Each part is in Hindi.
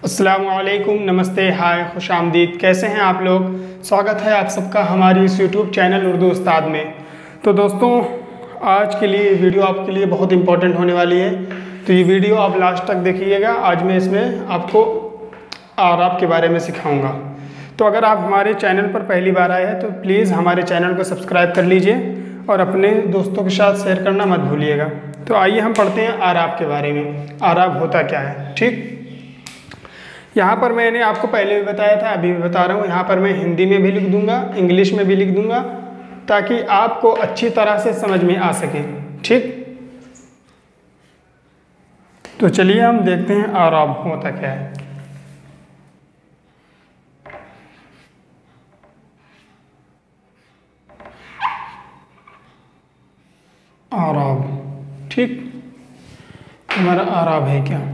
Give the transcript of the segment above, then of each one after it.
अस्सलामुअलैकुम, नमस्ते, हाय, खुश आमदीद। कैसे हैं आप लोग? स्वागत है आप सबका हमारी इस यूट्यूब चैनल उर्दू उस्ताद में। तो दोस्तों, आज के लिए वीडियो आपके लिए बहुत इंपॉर्टेंट होने वाली है, तो ये वीडियो आप लास्ट तक देखिएगा। आज मैं इसमें आपको आराब के बारे में सिखाऊंगा। तो अगर आप हमारे चैनल पर पहली बार आए हैं तो प्लीज़ हमारे चैनल को सब्सक्राइब कर लीजिए और अपने दोस्तों के साथ शेयर करना मत भूलिएगा। तो आइए हम पढ़ते हैं आराब के बारे में। आराब होता क्या है, ठीक। यहाँ पर मैंने आपको पहले भी बताया था, अभी भी बता रहा हूँ। यहाँ पर मैं हिंदी में भी लिख दूंगा, इंग्लिश में भी लिख दूंगा, ताकि आपको अच्छी तरह से समझ में आ सके, ठीक। तो चलिए हम देखते हैं आराब होता क्या है। आराब, ठीक। हमारा आराब है क्या?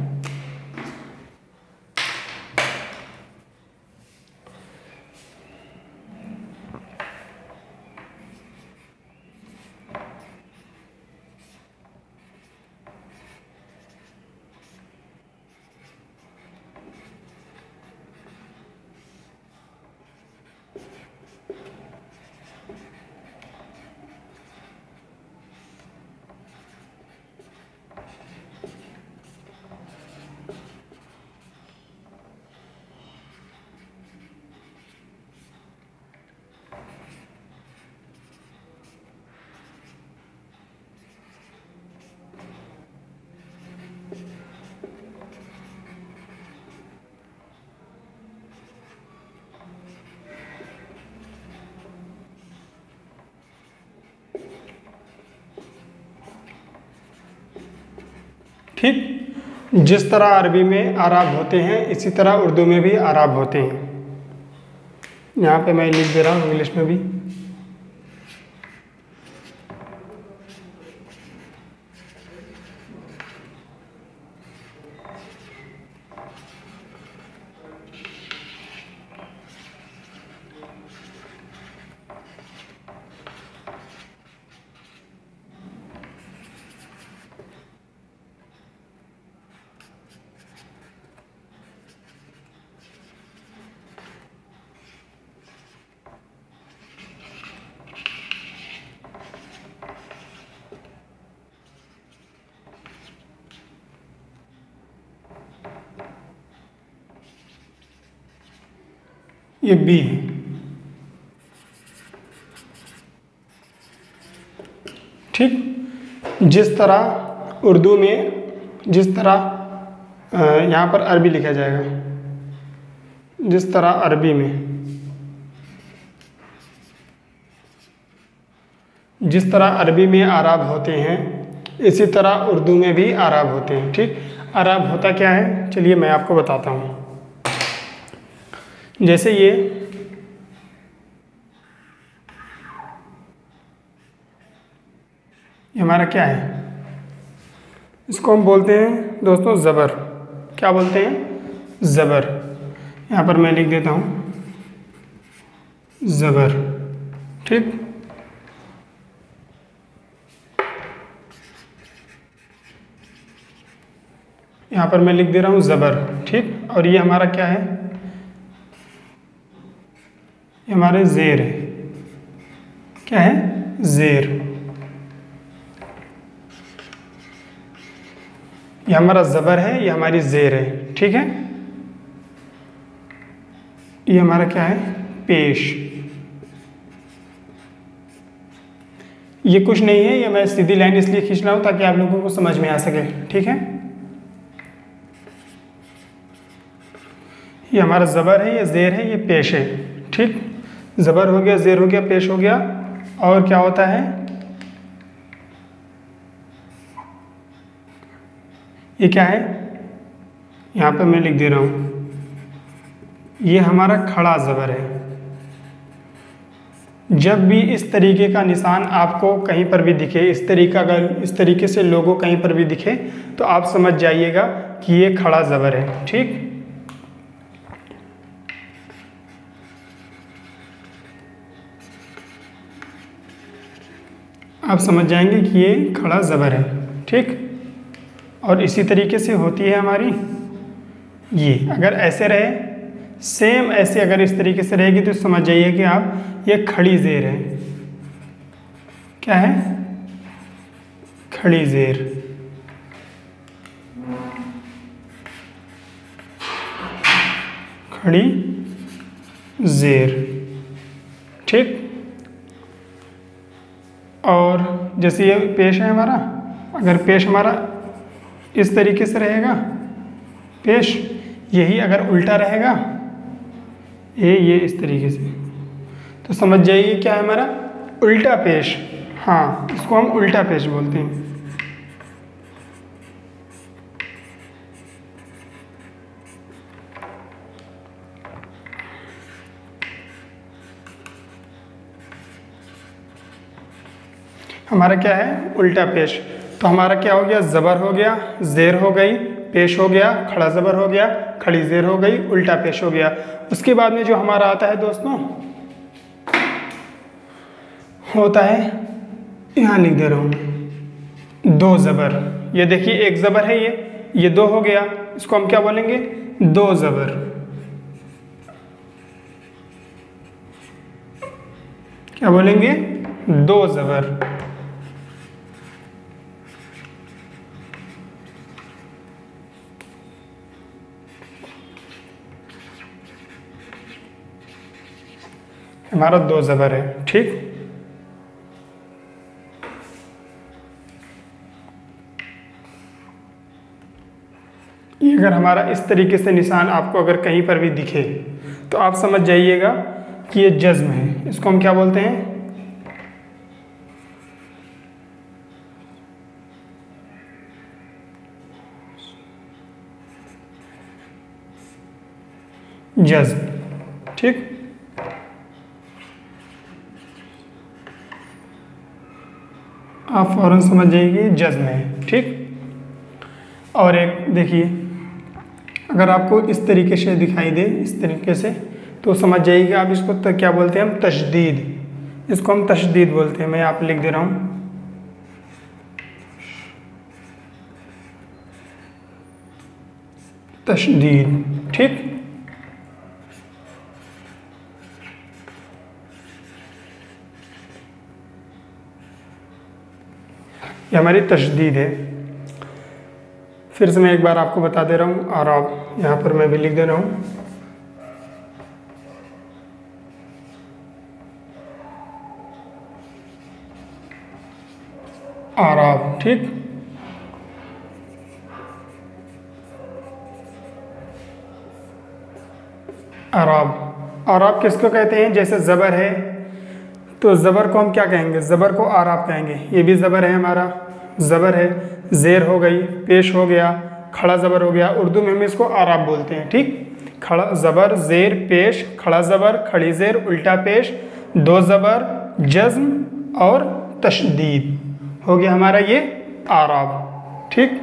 ठीक। जिस तरह अरबी में आराब होते हैं, इसी तरह उर्दू में भी आराब होते हैं। यहाँ पे मैं लिख दे रहा हूँ इंग्लिश में भी। ये बी है, ठीक। जिस तरह उर्दू में, जिस तरह यहाँ पर अरबी लिखा जाएगा, जिस तरह अरबी में, जिस तरह अरबी में आराब होते हैं, इसी तरह उर्दू में भी आराब होते हैं, ठीक। आराब होता क्या है, चलिए मैं आपको बताता हूँ। जैसे ये हमारा क्या है, इसको हम बोलते हैं दोस्तों ज़बर। क्या बोलते हैं? ज़बर। यहाँ पर मैं लिख देता हूँ ज़बर, ठीक। यहाँ पर मैं लिख दे रहा हूँ ज़बर, ठीक। और ये हमारा क्या है? ये हमारे ज़ेर है। क्या है? ज़ेर। ये हमारा ज़बर है, ये हमारी ज़ेर है, ठीक है। ये हमारा क्या है? पेश। ये कुछ नहीं है, ये मैं सीधी लाइन इसलिए खींच रहा हूँ ताकि आप लोगों को समझ में आ सके, ठीक है। ये हमारा ज़बर है, ये ज़ेर है, ये पेश है, ठीक। ज़बर हो गया, ज़ेर हो गया, पेश हो गया, और क्या होता है? ये क्या है? यहाँ पे मैं लिख दे रहा हूँ, ये हमारा खड़ा ज़बर है। जब भी इस तरीके का निशान आपको कहीं पर भी दिखे, इस तरीके से लोगो कहीं पर भी दिखे, तो आप समझ जाइएगा कि ये खड़ा ज़बर है, ठीक। आप समझ जाएंगे कि ये खड़ा ज़बर है, ठीक। और इसी तरीके से होती है हमारी ये अगर ऐसे रहे, सेम ऐसे अगर इस तरीके से रहेगी तो समझ जाइए कि आप ये खड़ी जेर है। क्या है? खड़ी जेर। खड़ी जेर, ठीक। और जैसे ये पेश है हमारा, अगर पेश हमारा इस तरीके से रहेगा, पेश, यही अगर उल्टा रहेगा, ये इस तरीके से, तो समझ जाइए क्या है हमारा उल्टा पेश। हाँ, इसको हम उल्टा पेश बोलते हैं। हमारा क्या है? उल्टा पेश। तो हमारा क्या हो गया? ज़बर हो गया, ज़ेर हो गई, पेश हो गया, खड़ा ज़बर हो गया, खड़ी ज़ेर हो गई, उल्टा पेश हो गया। उसके बाद में जो हमारा आता है दोस्तों, होता है, यहाँ लिख दे रहा हूँ, दो ज़बर। ये देखिए एक ज़बर है, ये दो हो गया, इसको हम क्या बोलेंगे? दो ज़बर। क्या बोलेंगे? दो ज़बर। हमारा दो ज़बर है, ठीक। ये अगर हमारा इस तरीके से निशान आपको अगर कहीं पर भी दिखे तो आप समझ जाइएगा कि ये जज्म है। इसको हम क्या बोलते हैं? जज्म, ठीक। आप फौरन समझ जाइए जज्म है, ठीक। और एक देखिए, अगर आपको इस तरीके से दिखाई दे, इस तरीके से, तो समझ जाइएगा आप इसको क्या बोलते हैं? हम तशदीद। इसको हम तशदीद बोलते हैं। मैं यहाँ पे लिख दे रहा हूँ, तशदीद, ठीक। ये हमारी तशदीद है। फिर से मैं एक बार आपको बता दे रहा हूँ, और आप यहाँ पर मैं भी लिख दे रहा हूँ, आराब, ठीक। आराब, आराब किसको कहते हैं? जैसे ज़बर है तो ज़बर को हम क्या कहेंगे? ज़बर को आराब कहेंगे। ये भी ज़बर है हमारा, ज़बर है, ज़ेर हो गई, पेश हो गया, खड़ा ज़बर हो गया। उर्दू में हम इसको आराब बोलते हैं, ठीक। खड़ा ज़बर, ज़ेर, पेश, खड़ा ज़बर, खड़ी ज़ेर, उल्टा पेश, दो ज़बर, जज़्म और तशदीद हो गया हमारा ये आराब, ठीक।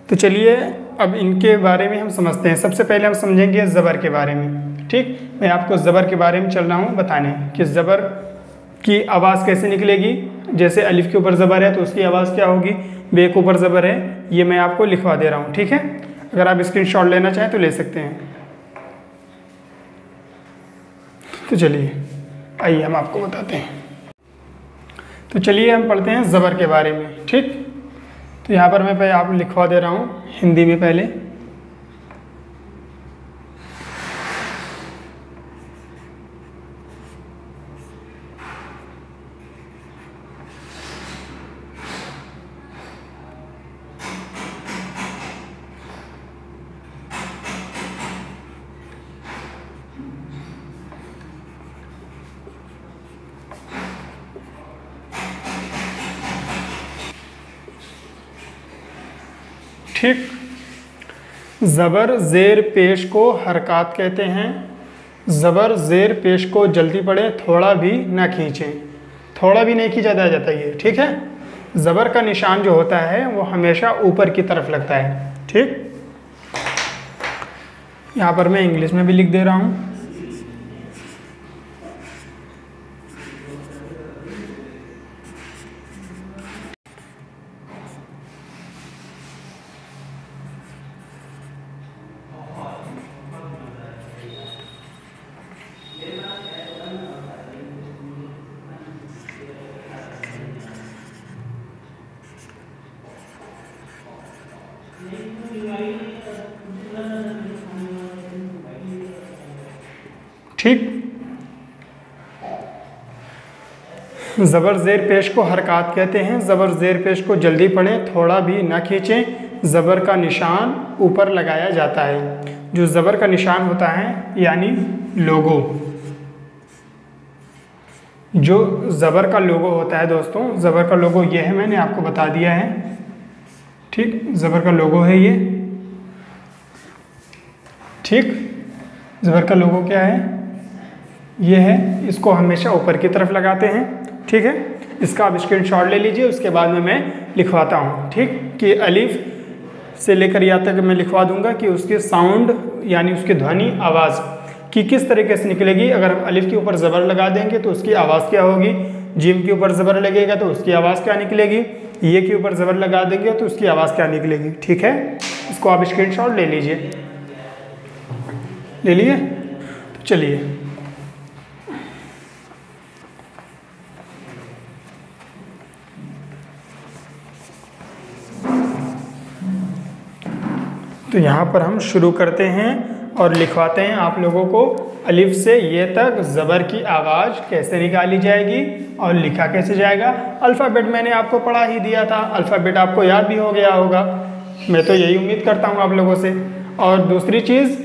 तो चलिए अब इनके बारे में हम समझते हैं। सबसे पहले हम समझेंगे ज़बर के बारे में, ठीक। मैं आपको ज़बर के बारे में चल रहा हूँ बताने कि ज़बर की आवाज़ कैसे निकलेगी। जैसे अलिफ के ऊपर ज़बर है तो उसकी आवाज़ क्या होगी? बे के ऊपर ज़बर है, ये मैं आपको लिखवा दे रहा हूँ, ठीक है। अगर आप स्क्रीनशॉट लेना चाहें तो ले सकते हैं। तो चलिए आइए हम आपको बताते हैं। तो चलिए हम पढ़ते हैं ज़बर के बारे में, ठीक। तो यहाँ पर मैं पहले आप लिखवा दे रहा हूँ हिंदी में पहले। ठीक। ज़बर ज़ेर पेश को हरकत कहते हैं। ज़बर ज़ेर पेश को जल्दी पढ़े, थोड़ा भी ना खींचें। थोड़ा भी नहीं खींचा जाता ये, ठीक है। ज़बर का निशान जो होता है वो हमेशा ऊपर की तरफ लगता है, ठीक। यहाँ पर मैं इंग्लिश में भी लिख दे रहा हूँ। ठीक। ज़बर ज़ेर पेश को हरकत कहते हैं। ज़बर ज़ेर पेश को जल्दी पढ़ें, थोड़ा भी ना खींचें। ज़बर का निशान ऊपर लगाया जाता है। जो ज़बर का निशान होता है यानी लोगो, जो ज़बर का लोगो होता है दोस्तों, ज़बर का लोगो ये है, मैंने आपको बता दिया है। ठीक, ज़बर का लोगो है ये। ठीक, ज़बर का लोगो क्या है, ये है। इसको हमेशा ऊपर की तरफ लगाते हैं। ठीक है, इसका आप स्क्रीनशॉट ले लीजिए, उसके बाद में मैं लिखवाता हूँ। ठीक, कि अलिफ से लेकर या तक मैं लिखवा दूंगा कि उसके साउंड यानी उसकी ध्वनि, आवाज़ कि किस तरीके से निकलेगी। अगर हम अलिफ के ऊपर ज़बर लगा देंगे तो उसकी आवाज़ क्या होगी, जीम के ऊपर ज़बर लगेगा तो उसकी आवाज़ क्या निकलेगी, ये के ऊपर ज़बर लगा देंगे तो उसकी आवाज़ क्या निकलेगी। ठीक है, इसको आप स्क्रीनशॉट ले लीजिए। ले लिए? तो चलिए, तो यहाँ पर हम शुरू करते हैं और लिखवाते हैं आप लोगों को अलिफ से ये तक ज़बर की आवाज़ कैसे निकाली जाएगी और लिखा कैसे जाएगा। अल्फ़ाबेट मैंने आपको पढ़ा ही दिया था, अल्फ़ाबेट आपको याद भी हो गया होगा, मैं तो यही उम्मीद करता हूँ आप लोगों से। और दूसरी चीज़,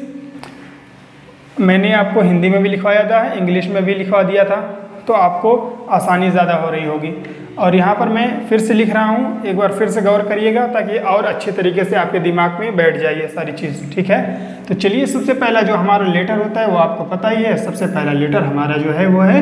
मैंने आपको हिंदी में भी लिखवाया था, इंग्लिश में भी लिखवा दिया था, तो आपको आसानी ज़्यादा हो रही होगी। और यहाँ पर मैं फिर से लिख रहा हूँ, एक बार फिर से गौर करिएगा ताकि और अच्छे तरीके से आपके दिमाग में बैठ जाए ये सारी चीज़। ठीक है, तो चलिए, सबसे पहला जो हमारा लेटर होता है वो आपको पता ही है। सबसे पहला लेटर हमारा जो है वो है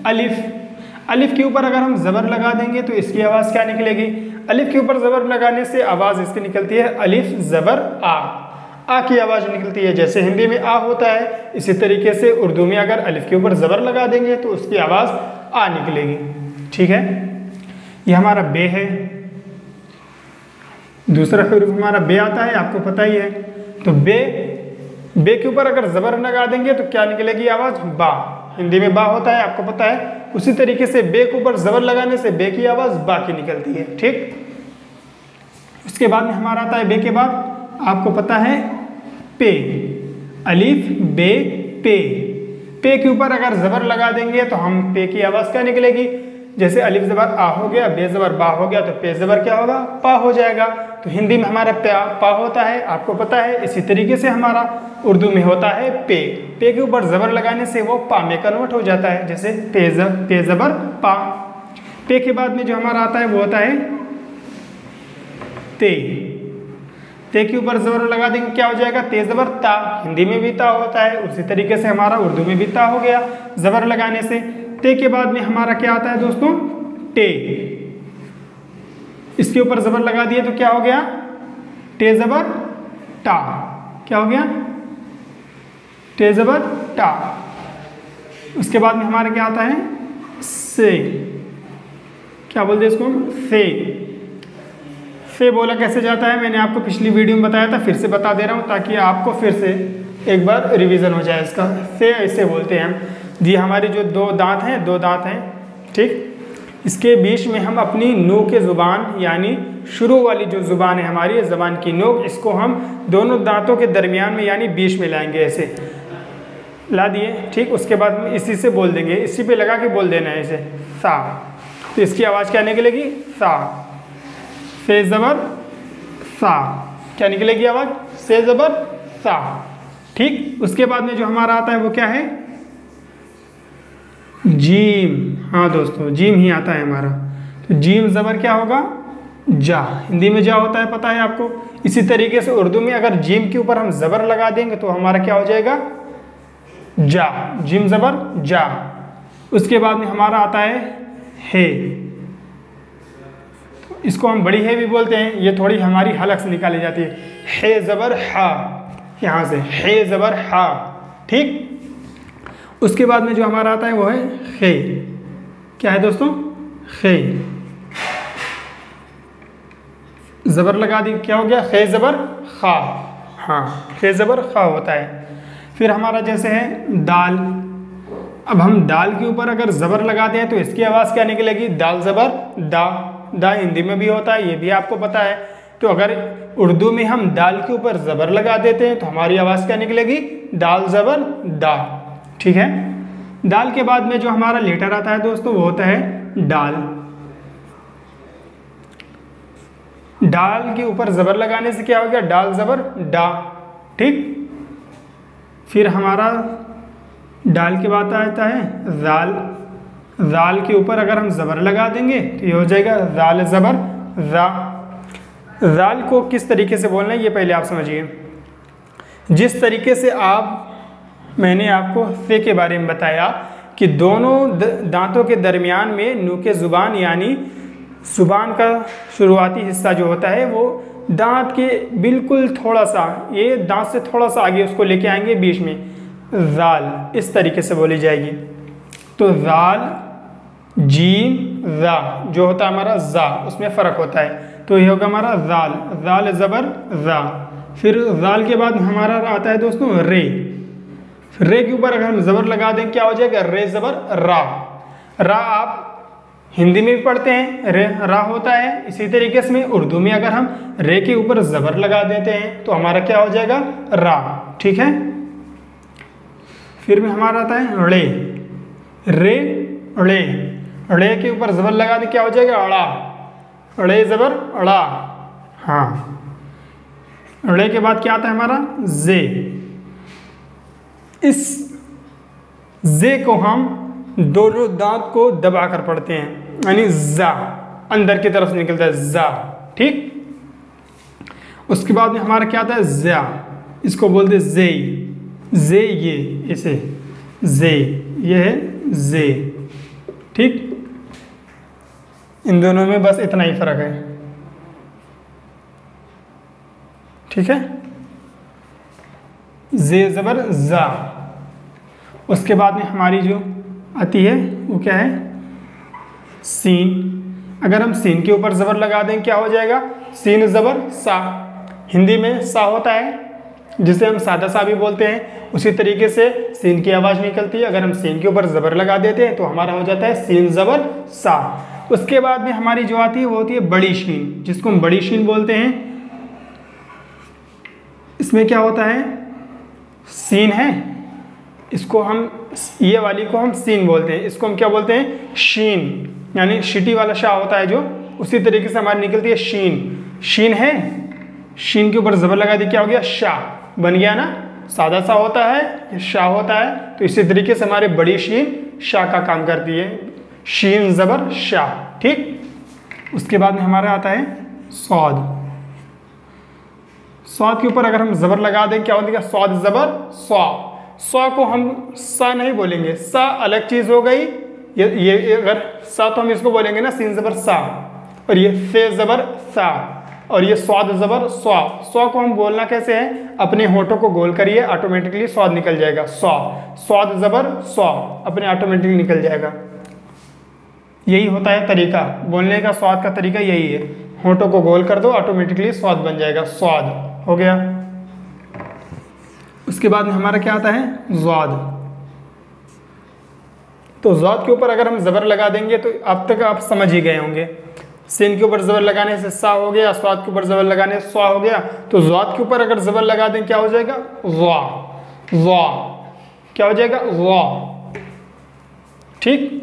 अलिफ। अलिफ के ऊपर अगर हम ज़बर लगा देंगे तो इसकी आवाज़ क्या निकलेगी। अलिफ के ऊपर ज़बर लगाने से आवाज़ इसकी निकलती है अलिफ ज़बर आ की आवाज़ निकलती है। जैसे हिंदी में आ होता है, इसी तरीके से उर्दू में अगर अलिफ के ऊपर ज़बर लगा देंगे तो उसकी आवाज़ आ निकलेगी। ठीक है, ये हमारा बे है। दूसरा हरूफ हमारा बे आता है, आपको पता ही है। तो बे के ऊपर अगर ज़बर लगा देंगे तो क्या निकलेगी आवाज़, बा। हिंदी में बा होता है, आपको पता है। उसी तरीके से बे के ऊपर ज़बर लगाने से बे की आवाज़ बा की निकलती है। ठीक, उसके बाद में हमारा आता है बे के बाद, आपको पता है, पे। अलिफ बे पे। पे के ऊपर अगर ज़बर लगा देंगे तो हम पे की आवाज़ क्या निकलेगी। जैसे अलिफ ज़बर आ हो गया, बे ज़बर बा हो गया, तो पे ज़बर क्या होगा, पा हो जाएगा। तो हिंदी में हमारा पा होता है, आपको पता है। इसी तरीके से हमारा उर्दू में होता है पे। पे के ऊपर ज़बर लगाने से वो पा में कन्वर्ट हो जाता है। जैसे पे ज़बर पा। पे के बाद में जो हमारा आता है वो होता है ते। ते के ऊपर ज़बर लगा देंगे, क्या हो जाएगा, ते ज़बर ता। हिंदी में भी ता होता है, उसी तरीके से हमारा उर्दू में भी ता हो गया ज़बर लगाने से। ते के बाद में हमारा क्या आता है दोस्तों, टे। इसके ऊपर ज़बर लगा दिए तो क्या हो गया, टे ज़बर टा। क्या हो गया, टे ज़बर टा। उसके बाद में हमारा क्या आता है, से। क्या बोलते हैं इसको हम, से बोला कैसे जाता है, मैंने आपको पिछली वीडियो में बताया था, फिर से बता दे रहा हूँ ताकि आपको फिर से एक बार रिवीजन हो जाए इसका। से ऐसे बोलते हैं हम जी। हमारी जो दो दांत हैं, ठीक, इसके बीच में हम अपनी नोक के ज़ुबान यानी शुरू वाली जो ज़ुबान है हमारी, ज़बान की नोक, इसको हम दोनों दांतों के दरमियान में यानी बीच में लाएंगे, ऐसे ला दिए। ठीक, उसके बाद में इसी से बोल देंगे, इसी पे लगा के बोल देना है ऐसे, सा। तो इसकी आवाज़ क्या निकलेगी, सा। से ज़बर सा, क्या निकलेगी आवाज़, से ज़बर सा। ठीक, उसके बाद में जो हमारा आता है वो क्या है, जीम। हाँ दोस्तों, जीम ही आता है हमारा। तो जीम ज़बर क्या होगा, जा। हिंदी में जा होता है, पता है आपको। इसी तरीके से उर्दू में अगर जीम के ऊपर हम ज़बर लगा देंगे तो हमारा क्या हो जाएगा, जा। जीम ज़बर जा। उसके बाद में हमारा आता है हे। इसको हम बड़ी है भी बोलते हैं, ये थोड़ी हमारी हलक से निकाली जाती है। हे ज़बर हा, यहाँ से हे ज़बर हा। ठीक, उसके बाद में जो हमारा आता है वो है खे। क्या है दोस्तों, खे। ज़बर लगा दी, क्या हो गया, खे ज़बर खा। हाँ, खे ज़बर खा होता है। फिर हमारा जैसे है दाल। अब हम दाल के ऊपर अगर ज़बर लगा दें तो इसकी आवाज़ क्या निकलेगी, दाल ज़बर दा। दा हिंदी में भी होता है, ये भी आपको पता है। तो अगर उर्दू में हम दाल के ऊपर ज़बर लगा देते हैं तो हमारी आवाज़ क्या निकलेगी? दाल ज़बर दा। ठीक है। दाल के बाद में जो हमारा लेटर आता है दोस्तों वो होता है डाल। डाल के ऊपर ज़बर लगाने से क्या हो गया? डाल ज़बर डा। ठीक। फिर हमारा डाल के बाद आता है जाल। जाल के ऊपर अगर हम ज़बर लगा देंगे तो ये हो जाएगा जाल ज़बर रा। जाल को किस तरीके से बोलना है ये पहले आप समझिए। जिस तरीके से मैंने आपको से के बारे में बताया कि दोनों दांतों के दरमियान में नूके ज़ुबान यानी ज़ुबान का शुरुआती हिस्सा जो होता है वो दांत के बिल्कुल थोड़ा सा, ये दांत से थोड़ा सा आगे उसको लेके आएंगे बीच में, जाल इस तरीके से बोली जाएगी। तो जाल जीम ज़ा जो होता है हमारा ज़ा, उसमें फ़र्क होता है। तो ये होगा हमारा जाल, जाल ज़बर ज़ा। फिर जाल के बाद हमारा आता है दोस्तों रे। रे के ऊपर अगर हम ज़बर लगा दें क्या हो जाएगा? रे ज़बर रा। रा आप हिंदी में भी पढ़ते हैं, रे रा होता है। इसी तरीके से उर्दू में अगर हम रे के ऊपर ज़बर लगा देते हैं तो हमारा क्या हो जाएगा? रा। ठीक है। फिर भी हमारा आता है रे। रे रे रे के ऊपर ज़बर लगा दे क्या हो जाएगा? अड़ा। अड़े ज़बर अड़ा। हाँ। अड़े के बाद क्या आता है हमारा? जे। इस जे को हम दोनों दांत को दबा कर पढ़ते हैं, यानी जा अंदर की तरफ से निकलता है जा। ठीक। उसके बाद में हमारा क्या आता है? ज्या। इसको बोलते हैं जे। जे ये इसे जे, ये है जे। ठीक। इन दोनों में बस इतना ही फर्क है। ठीक है। जे ज़बर जा। उसके बाद में हमारी जो आती है वो क्या है? सीन। अगर हम सीन के ऊपर ज़बर लगा दें क्या हो जाएगा? सीन ज़बर सा। हिंदी में सा होता है जिसे हम सादा सा भी बोलते हैं, उसी तरीके से सीन की आवाज़ निकलती है। अगर हम सीन के ऊपर ज़बर लगा देते हैं तो हमारा हो जाता है सीन ज़बर सा। उसके बाद में हमारी जो आती है वो होती है बड़ी शीन, जिसको हम बड़ी शीन बोलते हैं। इसमें क्या होता है? सीन है, इसको हम ये वाली को हम सीन बोलते हैं, इसको हम क्या बोलते हैं? शीन, यानी शिटी वाला शाह होता है जो, उसी तरीके से हमारी निकलती है शीन। शीन है, शीन के ऊपर ज़बर लगा दी क्या हो गया? शाह बन गया ना। सादा सा होता है, ये शाह होता है, तो इसी तरीके से हमारे बड़ी शीन शाह का काम करती है। शीन ज़बर शाह। ठीक। उसके बाद में हमारा आता है सौद। सौद के ऊपर अगर हम ज़बर लगा दें क्या हो जाएगा? सौद ज़बर सौ। सौ को हम सा नहीं बोलेंगे, सा अलग चीज़ हो गई। ये अगर सा तो हम इसको बोलेंगे ना सीन ज़बर सा, और ये से ज़बर सा, और ये स्वाद ज़बर स्वा। स्वा को हम बोलना कैसे है? अपने होठों को गोल करिए, ऑटोमेटिकली स्वाद निकल जाएगा। स्वा। स्वाद ज़बर स्वा, अपने ऑटोमेटिकली निकल जाएगा। यही होता है तरीका बोलने का, स्वाद का तरीका यही है। होठों को गोल कर दो, ऑटोमेटिकली स्वाद बन जाएगा। स्वाद हो गया। उसके बाद में हमारा क्या आता है? ज़्वाद। तो ज़्वाद के ऊपर अगर हम ज़बर लगा देंगे तो अब तक आप समझ ही गए होंगे। सीन के ऊपर ज़बर लगाने से सा हो गया, स्वाद के ऊपर ज़बर लगाने से स्वा हो गया। तो ज़्वाद के ऊपर अगर ज़बर लगा दें क्या हो जाएगा? ज़्वा। ज़्वा क्या हो जाएगा? ज़्वा। ठीक।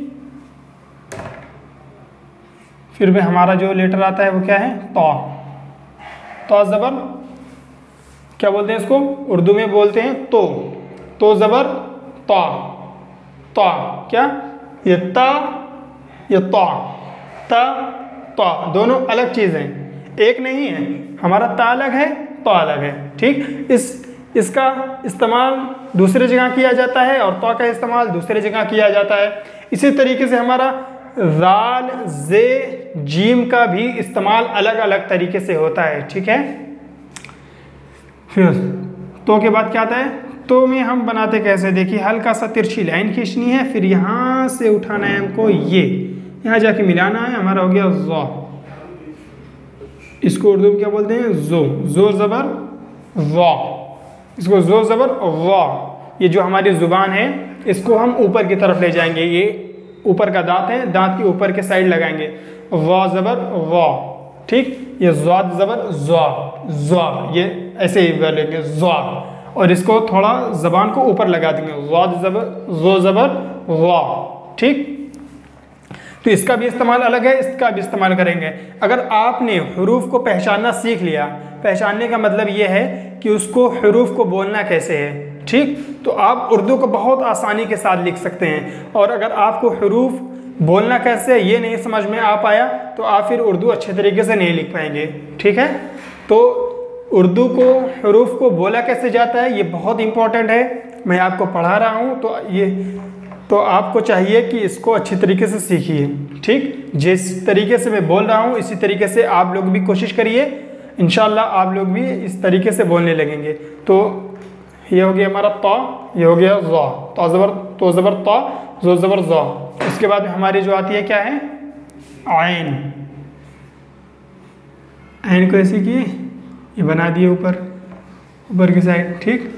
फिर भी हमारा जो लेटर आता है वो क्या है? तौ। तौ ज़बर क्या बोलते हैं इसको? उर्दू में बोलते हैं तो ज़बर तौ। तौ क्या? ये ता, ये तौ। ता तौ दोनों अलग चीज़ हैं, एक नहीं है। हमारा ता अलग है, तौ अलग है। ठीक। इसका इस्तेमाल दूसरे जगह किया जाता है और तौ का इस्तेमाल दूसरे जगह किया जाता है। इसी तरीके से हमारा ज़ाल जे जीम का भी इस्तेमाल अलग अलग तरीके से होता है। ठीक है। फिर तो के बाद क्या आता है? तो में हम बनाते कैसे? देखिए, हल्का सा तिरछी लाइन खींचनी है, फिर यहाँ से उठाना है हमको, ये यहाँ जाके मिलाना है, हमारा हो गया ज़ो। इसको उर्दू में क्या बोलते हैं? ज़ो। ज़ो ज़बर वा, इसको ज़ो ज़बर वा। ये जो हमारी ज़ुबान है इसको हम ऊपर की तरफ ले जाएंगे, ये ऊपर का दांत है, दांत के ऊपर के साइड लगाएंगे। वा ज़बर वा। ठीक। ये ज़ाद ज़बर ज़्वा, ज़्वा, ये ऐसे ही बोलेंगे ज़्वा, और इसको थोड़ा ज़बान को ऊपर लगा देंगे, ज़ाद ज़बर ज़ो ज़बर वा। ठीक, तो इसका भी इस्तेमाल अलग है, इसका भी इस्तेमाल करेंगे। अगर आपने हरूफ को पहचानना सीख लिया, पहचानने का मतलब ये है कि उसको हरूफ को बोलना कैसे है, ठीक, तो आप उर्दू को बहुत आसानी के साथ लिख सकते हैं। और अगर आपको हरूफ बोलना कैसे है ये नहीं समझ में आ पाया तो आप फिर उर्दू अच्छे तरीके से नहीं लिख पाएंगे। ठीक है, तो उर्दू को हरूफ को बोला कैसे जाता है ये बहुत इंपॉर्टेंट है। मैं आपको पढ़ा रहा हूँ तो आपको चाहिए कि इसको अच्छी तरीके से सीखिए। ठीक, जिस तरीके से मैं बोल रहा हूँ इसी तरीके से आप लोग भी कोशिश करिए, इंशाल्लाह आप लोग भी इस तरीके से बोलने लगेंगे। तो ये हो गया हमारा ता, ये हो गया ज़ा, ता ज़बर तो ज़बर ता, ज़ो ज़बर ज़ा। इसके बाद हमारी जो आती है क्या है, आइन। आइन को ऐसे किए, ये बना दिए ऊपर की साइड। ठीक,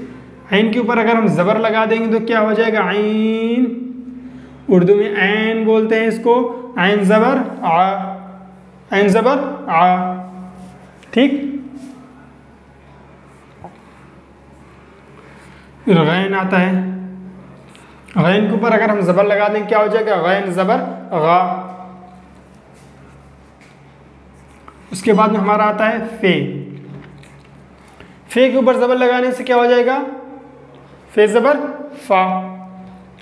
आइन के ऊपर अगर हम ज़बर लगा देंगे तो क्या हो जाएगा, आइन। उर्दू में ऐन बोलते हैं इसको, आइन ज़बर आ, आइन ज़बर आ। ठीक, फिर गैन आता है, गैन के ऊपर अगर हम ज़बर लगा दें क्या हो जाएगा, गैन ज़बर गा। उसके बाद में हमारा आता है फे। फे के ऊपर ज़बर लगाने से क्या हो जाएगा, फे ज़बर फा।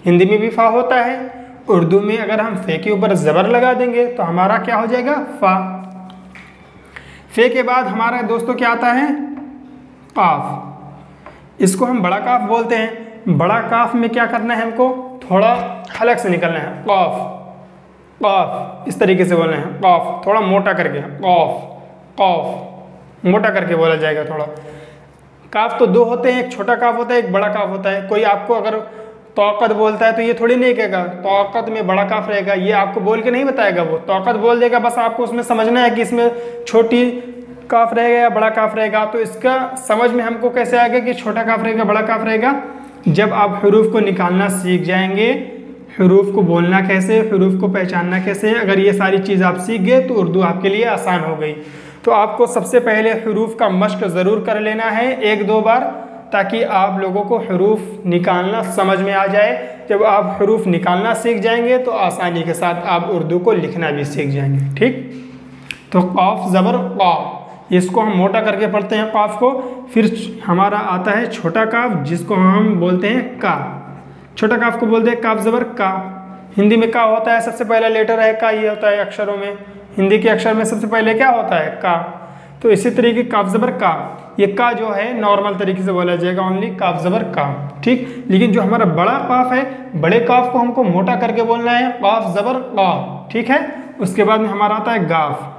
हिंदी में भी फा होता है, उर्दू में अगर हम फे के ऊपर ज़बर लगा देंगे तो हमारा क्या हो जाएगा, फा। फे के बाद हमारा दोस्तों क्या आता है, काफ। इसको हम बड़ा काफ बोलते हैं। बड़ा काफ में क्या करना है, हमको थोड़ा हलक से निकलना है, काफ काफ, इस तरीके से बोलना है, काफ थोड़ा मोटा करके, काफ काफ मोटा करके बोला जाएगा थोड़ा। काफ तो दो होते हैं, एक छोटा काफ होता है, एक बड़ा काफ होता है। कोई आपको अगर तौक़त बोलता है तो ये थोड़ी नहीं कहेगा तौक़त में बड़ा काफ रहेगा, ये आपको बोल के नहीं बताएगा, वो तौक़त बोल देगा। बस आपको उसमें समझना है कि इसमें छोटी काफ रहेगा या बड़ा काफ रहेगा। तो इसका समझ में हमको कैसे आएगा कि छोटा काफ रहेगा बड़ा काफ रहेगा, जब आप हरूफ को निकालना सीख जाएंगे, हरूफ को बोलना कैसे, हरूफ को पहचानना कैसे, अगर ये सारी चीज़ आप सीख गए तो उर्दू आपके लिए आसान हो गई। तो आपको सबसे पहले हरूफ का मश्क ज़रूर कर लेना है 1-2 बार, ताकि आप लोगों को हरूफ निकालना समझ में आ जाए। जब आप हरूफ निकालना सीख जाएंगे तो आसानी के साथ आप उर्दू को लिखना भी सीख जाएंगे। ठीक, तो काफ ज़बर का, इसको हम मोटा करके पढ़ते हैं काफ को। फिर हमारा आता है छोटा काफ, जिसको हम बोलते हैं का। छोटा काफ को बोलते हैं काफ ज़बर का। हिंदी में का होता है, सबसे पहला लेटर है का, ये होता है अक्षरों में। हिंदी के अक्षर में सबसे पहले क्या होता है, का। तो इसी तरीके काफ ज़बर का, ये का जो है नॉर्मल तरीके से बोला जाएगा, ओनली काफ ज़बर का। ठीक, लेकिन जो हमारा बड़ा काफ है, बड़े काफ को हमको मोटा करके बोलना है, काफ ज़बर का। ठीक है, उसके बाद में हमारा आता है गाफ।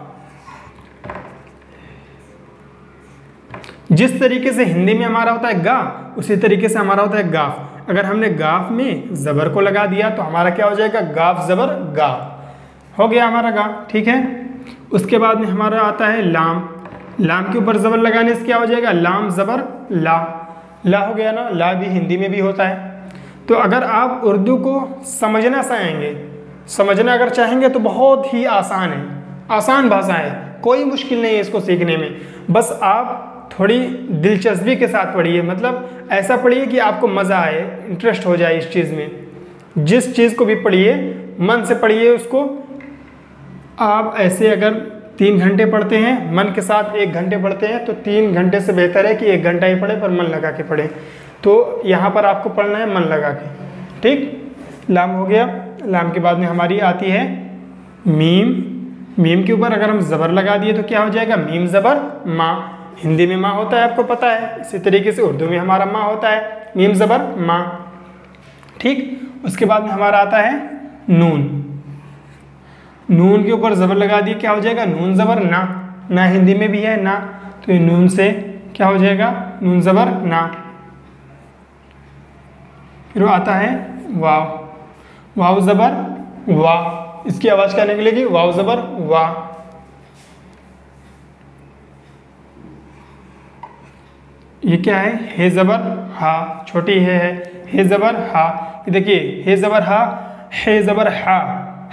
जिस तरीके से हिंदी में हमारा होता है गा, उसी तरीके से हमारा होता है गाफ। अगर हमने गाफ में ज़बर को लगा दिया तो हमारा क्या हो जाएगा, गाफ ज़बर गा, हो गया हमारा गा। ठीक है, उसके बाद में हमारा आता है लाम। लाम के ऊपर ज़बर लगाने से क्या हो जाएगा, लाम ज़बर ला। ला हो गया ना, ला भी हिंदी में भी होता है। तो अगर आप उर्दू को समझना अगर चाहेंगे तो बहुत ही आसान है, आसान भाषा है, कोई मुश्किल नहीं है इसको सीखने में। बस आप थोड़ी दिलचस्पी के साथ पढ़िए, मतलब ऐसा पढ़िए कि आपको मज़ा आए, इंटरेस्ट हो जाए इस चीज़ में। जिस चीज़ को भी पढ़िए मन से पढ़िए उसको। आप ऐसे अगर 3 घंटे पढ़ते हैं, मन के साथ 1 घंटे पढ़ते हैं, तो 3 घंटे से बेहतर है कि 1 घंटा ही पढ़े पर मन लगा के पढ़े। तो यहाँ पर आपको पढ़ना है मन लगा के। ठीक, लाम हो गया। लाम के बाद में हमारी आती है मीम। मीम के ऊपर अगर हम ज़बर लगा दिए तो क्या हो जाएगा, मीम ज़बर माँ। हिंदी में माँ होता है, आपको पता है, इसी तरीके से उर्दू में हमारा माँ होता है, मीम ज़बर माँ। ठीक, उसके बाद में हमारा आता है नून। नून के ऊपर ज़बर लगा दिए क्या हो जाएगा, नून ज़बर ना। ना हिंदी में भी है ना, तो ये नून से क्या हो जाएगा, नून ज़बर ना। फिर आता है वाव। वाव ज़बर वाह, इसकी आवाज़ क्या निकलेगी, वाव ज़बर वाह। ये क्या है, हे ज़बर हा, छोटी है, हे ज़बर हा। ये देखिए, हे ज़बर हा, हे ज़बर हा,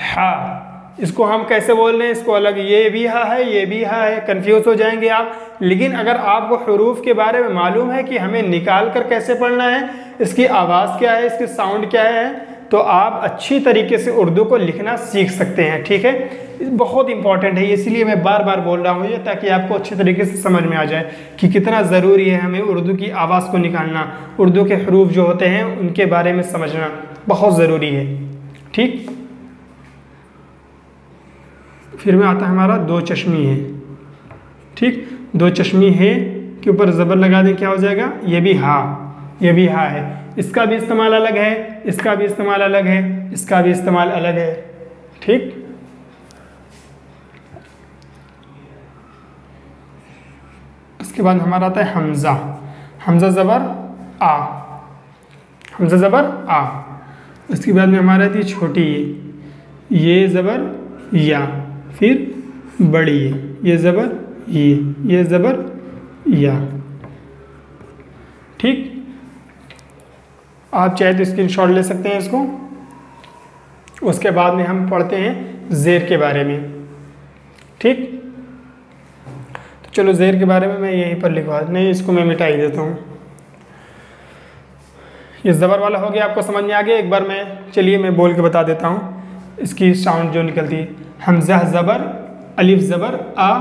हा, इसको हम कैसे बोल रहे हैं, इसको अलग, ये भी हा है, ये भी हा है, कंफ्यूज हो जाएंगे आप। लेकिन अगर आपको हरूफ के बारे में मालूम है कि हमें निकाल कर कैसे पढ़ना है, इसकी आवाज़ क्या है, इसकी साउंड क्या है, तो आप अच्छी तरीके से उर्दू को लिखना सीख सकते हैं। ठीक है, बहुत इंपॉर्टेंट है, इसलिए मैं बार बार बोल रहा हूँ ये, ताकि आपको अच्छी तरीके से समझ में आ जाए कि कितना ज़रूरी है हमें उर्दू की आवाज़ को निकालना, उर्दू के हरूफ जो होते हैं उनके बारे में समझना बहुत ज़रूरी है। ठीक, फिर में आता है हमारा दो चश्मी है। ठीक, दो चश्मी है के ऊपर ज़बर लगा दें, क्या हो जाएगा, ये भी हा, ये भी हा है। इसका भी इस्तेमाल अलग है, इसका भी इस्तेमाल अलग है, इसका भी इस्तेमाल अलग है। ठीक, इसके बाद हमारा आता है हमज़ा। हमज़ा ज़बर आ, हमज़ा ज़बर आ। इसके बाद में हमारा आती है छोटी ये ज़बर या, फिर बड़ी ये ज़बर ये ज़बर या। ठीक, आप चाहे तो स्क्रीनशॉट ले सकते हैं इसको। उसके बाद में हम पढ़ते हैं ज़ेर के बारे में। ठीक, तो चलो ज़ेर के बारे में मैं यहीं पर लिखवा, नहीं इसको मैं मिटा ही देता हूँ। ये ज़बर वाला हो गया, आपको समझ में आ गया। एक बार मैं, चलिए मैं बोल के बता देता हूँ इसकी साउंड जो निकलती है। हमज़ा ज़बर, अलिफ ज़बर आ,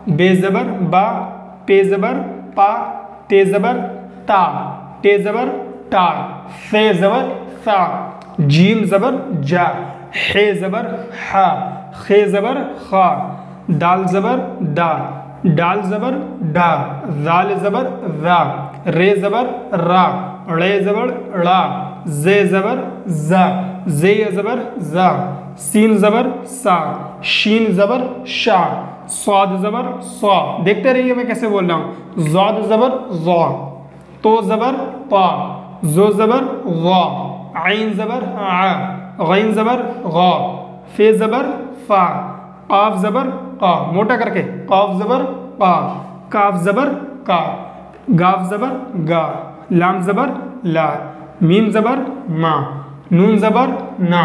बे ज़बर बा, पे ज़बर पा, ते ज़बर ता, टे ज़बर टा, से ज़बर सा, जीम ज़बर जा, हे ज़बर हा, खे ज़बर खा, दाल ज़बर दा, डाल ज़बर डा, जाल ज़बर रा, रे ज़बर रा, रे ज़बर ड़ा, जे ज़बर जा, जे ज़बर जा, सीन ज़बर सा, शीन ज़बर शा, स्वाद ज़बर स्वा। देखते रहिए मैं कैसे बोल रहा हूँ। ज़ाद ज़बर ज़ा, तो ज़बर ता, ज़ो ज़बर ज़ा, आइन ज़बर आ, गैन ज़बर गा, फे ज़बर फा, काफ ज़बर का, मोटा करके काफ ज़बर का, काफ ज़बर का, गाफ ज़बर गा, लाम ज़बर ला, मीम ज़बर मा, नून ज़बर ना,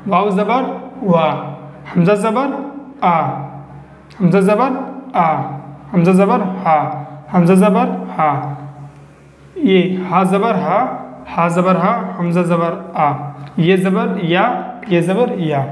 वाव ज़बर वा, हमज़ा ज़बर आ, हमज़ा ज़बर आ, हमज़ा ज़बर हा, हमज़ा ज़बर हा, ये हा ज़बर हा, हा ज़बर हा, हमज़ा ज़बर आ, ये ज़बर या, ये ज़बर या।